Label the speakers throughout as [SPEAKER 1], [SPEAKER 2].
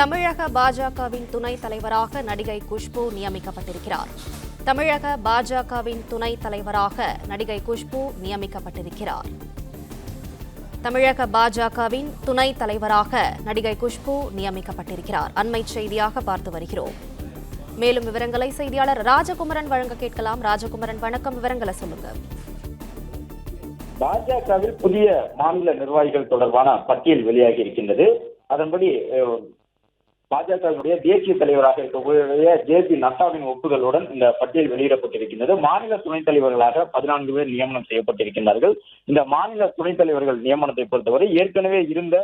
[SPEAKER 1] தமிழக பாஜகவின் துணைத் தலைவராக நடிகை குஷ்பு நியமிக்கப்பட்டிருக்கிறார். தமிழக பாஜகவின் துணைத் தலைவராக நடிகை குஷ்பு நியமிக்கப்பட்டிருக்கிறார். தமிழக பாஜகவின் துணைத் தலைவராக நடிகை குஷ்பு நியமிக்கப்பட்டிருக்கிறார். அண்மை செய்தியாக பார்த்து வருகிறோம். மேலும் விவரங்களை செய்தியாளர் ராஜகுமரன் வழங்க கேட்கலாம். ராஜகுமரன், வணக்கம். விவரங்களை சொல்லுங்க.
[SPEAKER 2] பாஜகவில் புதிய மாநில நிர்வாகிகள் தொடர்பான பட்டியல் வெளியாகி இருக்கின்றது. அதன்படி பாஜகவுடைய தேசிய தலைவராக இருக்கக்கூடிய ஜே.பி. நட்டாவின் ஒப்புதலுடன் இந்த பட்டியல் வெளியிடப்பட்டிருக்கின்றது. மாநில துணைத் தலைவர்களாக 14 பேர் நியமனம் செய்யப்பட்டிருக்கின்றார்கள். இந்த மாநில துணைத் தலைவர்கள் நியமனத்தை பொறுத்தவரை ஏற்கனவே இருந்த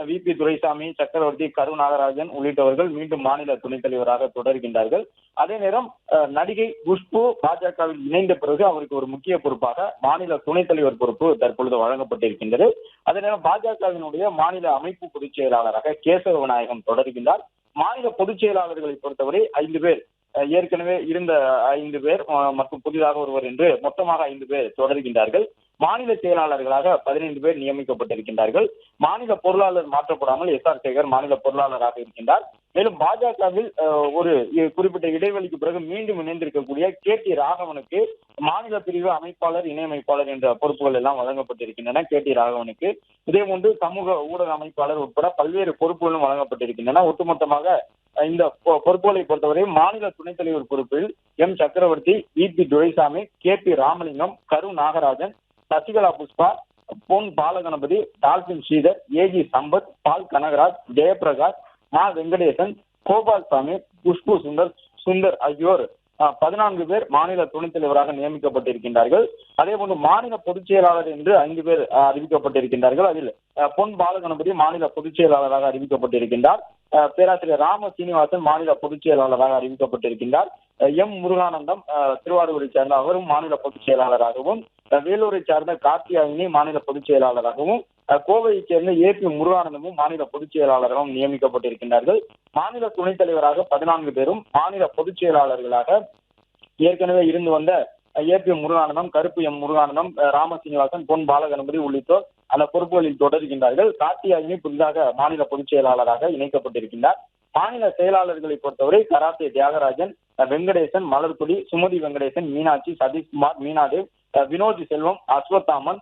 [SPEAKER 2] வி.பி. துரைசாமி, சக்கரவர்த்தி, கரு நாகராஜன் உள்ளிட்டவர்கள் மீண்டும் மாநில துணைத் தலைவராக தொடர்கின்றார்கள். அதே நேரம் நடிகை குஷ்பு பாஜகவில் இணைந்த பிறகு அவருக்கு ஒரு முக்கிய பொறுப்பாக மாநில துணைத் தலைவர் பொறுப்பு தற்பொழுது வழங்கப்பட்டிருக்கின்றது. அதே நேரம் பாஜகவினுடைய மாநில அமைப்பு பொதுச் செயலாளராக கேசவ விநாயகம் தொடர்கின்றார். மாநில பொதுச் செயலாளர்களை பொறுத்தவரை 5 பேர், ஏற்கனவே இருந்த 5 பேர் மற்றும் புதிதாக ஒருவர் என்று மொத்தமாக 5 பேர் தொடர்கின்றார்கள். மாநில செயலாளர்களாக 15 பேர் நியமிக்கப்பட்டிருக்கின்றார்கள். மாநில பொருளாளர் மாற்றப்படாமல் எஸ்.ஆர். சேகர் மாநில பொருளாளராக இருக்கின்றார். மேலும் பாஜகவில் ஒரு குறிப்பிட்ட இடைவெளிக்கு பிறகு மீண்டும் இணைந்திருக்கக்கூடிய கே.டி. ராகவனுக்கு மாநில பிரிவு அமைப்பாளர், இணை அமைப்பாளர் என்ற பொறுப்புகள் எல்லாம் வழங்கப்பட்டிருக்கின்றன. கே.டி. ராகவனுக்கு இதேபோன்று சமூக ஊடக அமைப்பாளர் உட்பட பல்வேறு பொறுப்புகளும் வழங்கப்பட்டிருக்கின்றன. ஒட்டுமொத்தமாக இந்த பொறுப்புகளை பொறுத்தவரை மாநில துணைத் தலைவர் பொறுப்பில் எம். சக்கரவர்த்தி, வி.பி. துரைசாமி, கே.பி. ராமலிங்கம், கரு நாகராஜன், சசிகலா புஷ்பா, பொன் பாலகணபதி, டால்பின் ஸ்ரீதர், ஏ.ஜி. சம்பத், பால் கனகராஜ், ஜெயபிரகாஷ், மா வெங்கடேசன், கோபால்சாமி, குஷ்பு சுந்தர் ஆகியோர் 14 பேர் மாநில துணைத் தலைவராக நியமிக்கப்பட்டிருக்கின்றார்கள். அதே போன்று மாநில பொதுச் செயலாளர் என்று 5 பேர் அறிவிக்கப்பட்டிருக்கின்றார்கள். அதில் பொன் பாலகணபதி மாநில பொதுச் செயலாளராக அறிவிக்கப்பட்டிருக்கின்றார். பேராசிரியர் ராம சீனிவாசன் மாநில பொதுச் செயலாளராக அறிவிக்கப்பட்டிருக்கின்றார். எம். முருகானந்தம் திருவாரூரை சேர்ந்த அவரும் மாநில பொதுச் செயலாளராகவும், வேலூரை சார்ந்த கார்த்தியாயினி மாநில பொதுச் செயலாளராகவும், கோவையைச் சேர்ந்த ஏ.பி. முருகானந்தமும் மாநில பொதுச் செயலாளராகவும் நியமிக்கப்பட்டிருக்கின்றார்கள். மாநில துணைத் தலைவராக 14 பேரும், மாநில பொதுச் செயலாளர்களாக ஏற்கனவே இருந்து வந்த ஏ.பி. முருகானந்தம், கருப்பு எம். முருகானந்தம், ராம சீனிவாசன், பொன் பாலகணபதி உள்ளிட்டோர் அந்த பொறுப்புகளில் தொடர்கின்றார்கள். கார்த்தியாயினி புதிதாக மாநில பொதுச் செயலாளராக இணைக்கப்பட்டிருக்கின்றார். மாநில செயலாளர்களை பொறுத்தவரை கராத்தே தியாகராஜன், வெங்கடேசன், மலர்கொடி, சுமதி வெங்கடேசன், மீனாட்சி, சதீஷ்குமார், மீனாதேவ், வினோத் செல்வம், அஸ்வத்தாமன்,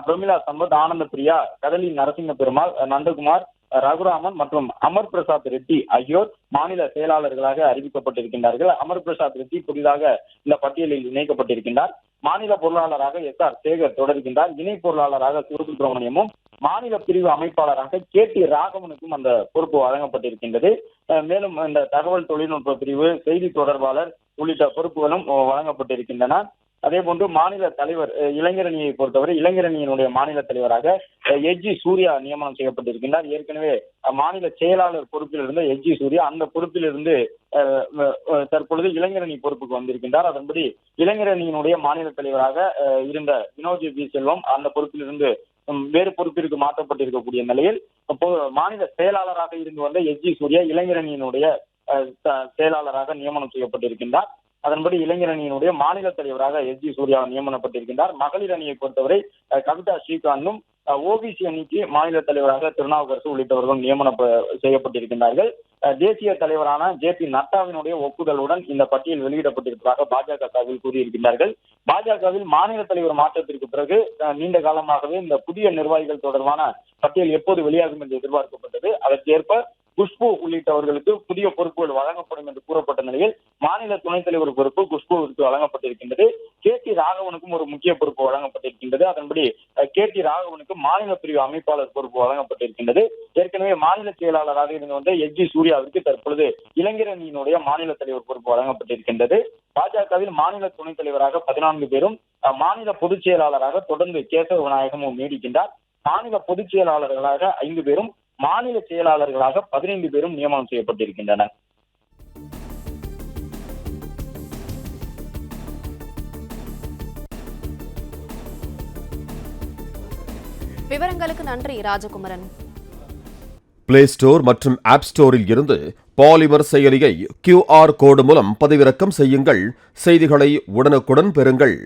[SPEAKER 2] பிரமிளா சம்பத், ஆனந்த பிரியா, கடலி நரசிங்க பெருமாள், நந்தகுமார், ரகுராமன் மற்றும் அமர் பிரசாத் ரெட்டி ஆகியோர் மாநில செயலாளர்களாக அறிவிக்கப்பட்டிருக்கின்றார்கள். அமர் பிரசாத் ரெட்டி புதிதாக இந்த பட்டியலில் இணைக்கப்பட்டிருக்கின்றார். மாநில பொருளாளராக எஸ்.ஆர். சேகர் தொடர்கின்றார். இணை பொருளாளராக சுப்பிரமணியமும், மாநில பிரிவு அமைப்பாளராக கே.டி. ராகவனுக்கும் அந்த பொறுப்பு வழங்கப்பட்டிருக்கின்றது. மேலும் இந்த தகவல் தொழில்நுட்ப பிரிவு, செய்தி தொடர்பாளர் உள்ளிட்ட பொறுப்புகளும் வழங்கப்பட்டிருக்கின்றன. அதே போன்று மாநில தலைவர் இளைஞரணியை பொறுத்தவரை இளைஞரணியினுடைய மாநில தலைவராக எச்.ஜி. சூர்யா நியமனம் செய்யப்பட்டிருக்கின்றார். ஏற்கனவே மாநில செயலாளர் பொறுப்பில் இருந்த எச்.ஜி. சூர்யா அந்த பொறுப்பிலிருந்து தற்பொழுது இளைஞரணி பொறுப்புக்கு வந்திருக்கின்றார். அதன்படி இளைஞரணியினுடைய மாநில தலைவராக இருந்த வினோத் செல்வம் அந்த பொறுப்பிலிருந்து வேறு பொறுப்பிற்கு மாற்றப்பட்டிருக்கக்கூடிய நிலையில் மாநில செயலாளராக இருந்து வந்த எச்.ஜி. சூர்யா இளைஞரணியினுடைய செயலாளராக நியமனம் செய்யப்பட்டிருக்கின்றார். அதன்படி இளைஞரணியினுடைய மாநில தலைவராக எச்.ஜி. சூர்யா நியமனப்பட்டிருக்கின்றார். மகளிர் அணியை பொறுத்தவரை கவிதா ஸ்ரீகாந்தும், ஓபிசி அணிக்கு மாநில தலைவராக திருநாவுக்கரசு உள்ளிட்டவர்களும் நியமனம் செய்யப்பட்டிருக்கின்றார்கள். தேசிய தலைவரான ஜே.பி. நட்டாவினுடைய ஒப்புதலுடன் இந்த பட்டியல் வெளியிடப்பட்டிருப்பதாக பாஜக சார்பில் கூறியிருக்கின்றார்கள். பாஜகவில் மாநில தலைவர் மாற்றத்திற்கு பிறகு நீண்ட காலமாகவே இந்த புதிய நிர்வாகிகள் தொடர்பான பட்டியல் எப்போது வெளியாகும் என்று எதிர்பார்க்கப்பட்டது. அதற்கேற்ப குஷ்பு உள்ளிட்டவர்களுக்கு புதிய பொறுப்புகள் வழங்கப்படும் என்று கூறப்பட்ட நிலையில் மாநில துணைத் தலைவர் பொறுப்பு குஷ்புவிற்கு வழங்கப்பட்டிருக்கின்றது. கே.டி. ராகவனுக்கும் ஒரு முக்கிய பொறுப்பு வழங்கப்பட்டிருக்கின்றது. அதன்படி கே.டி. ராகவனுக்கு மாநில பிரிவு அமைப்பாளர் பொறுப்பு வழங்கப்பட்டிருக்கின்றது. ஏற்கனவே மாநில செயலாளராக இருந்து வந்த எச்.ஜி. சூர்யாவிற்கு தற்பொழுது இளைஞரணியினுடைய மாநில தலைவர் பொறுப்பு வழங்கப்பட்டிருக்கின்றது. பாஜகவில் மாநில துணைத் தலைவராக 14 பேரும், மாநில பொதுச் செயலாளராக தொடர்ந்து கேசவ விநாயகமும் நீடிக்கின்றார். மாநில பொதுச் செயலாளர்களாக 5 பேரும், மாநில செயலாளர்களாக 15 பேரும் நியமனம் செய்யப்பட்டிருக்கின்றனர்.
[SPEAKER 1] விவரங்களுக்கு நன்றி ராஜகுமரன்.
[SPEAKER 3] பிளே ஸ்டோர் மற்றும் ஆப் ஸ்டோரில் இருந்து பாலிமர் செயலியை QR கோடு மூலம் பதிவிறக்கம் செய்யுங்கள். செய்திகளை உடனுக்குடன் பெறுங்கள்.